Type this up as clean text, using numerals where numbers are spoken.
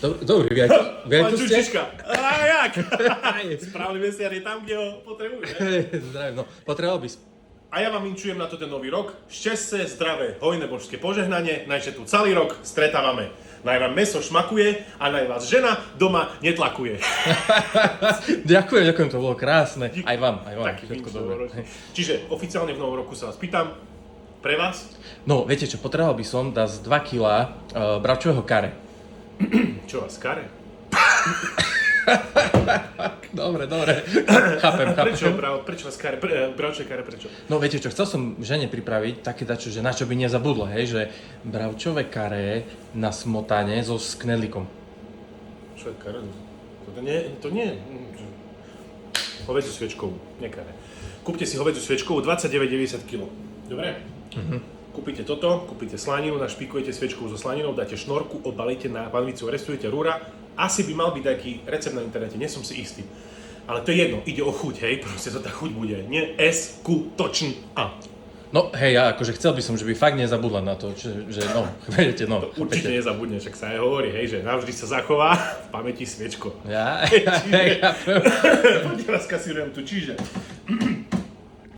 Dobrý, viac ste? Čučička. A jak? Správny mesiar je tam, kde ho potrebuje. Zdravím, no, potreboval by... A ja vám vinčujem na to ten nový rok. Šťastie, zdravé, hojné božské požehnanie. Najže tu celý rok stretávame. Naj vám meso šmakuje a naj vás žena doma netlakuje. Ďakujem, to bolo krásne. Aj vám. Taký vinč novoročný. Čiže oficiálne v novom roku sa vás pýtam, pre vás? No, viete čo, potreboval by som dať 2 kg bravčového kare. Čo vás, kare? Dobre. Chápem. Prečo vás kare? Bravčové kare, prečo? No viete čo, chcel som žene pripraviť také dačo, že na čo by nezabudla, hej, že bravčové karé na smotane so sknedlíkom. Čo je kare? To nie. Hovädziu sviečkovú, nie kare. Kúpte si hovädziu sviečkovú 29,90 kg. Dobre? Kúpite toto, kúpite slaninu, našpikujete sviečkovú so slaninou, dáte šnorku, obalíte na panvicu, restujete rúra. Asi by mal byť taký recept na internete, nie som si istý. Ale to je jedno, ide o chuť, hej, proste to tá chuť bude, nie S-Q-A. No hej, ja akože chcel by som, že by fakt nezabudla na to, že no, viete, no. To určite nezabudne, však sa aj hovorí, hej, že navždy sa zachová v pamäti sviečko. Ja. Poďte vás kasírujem tu, čiže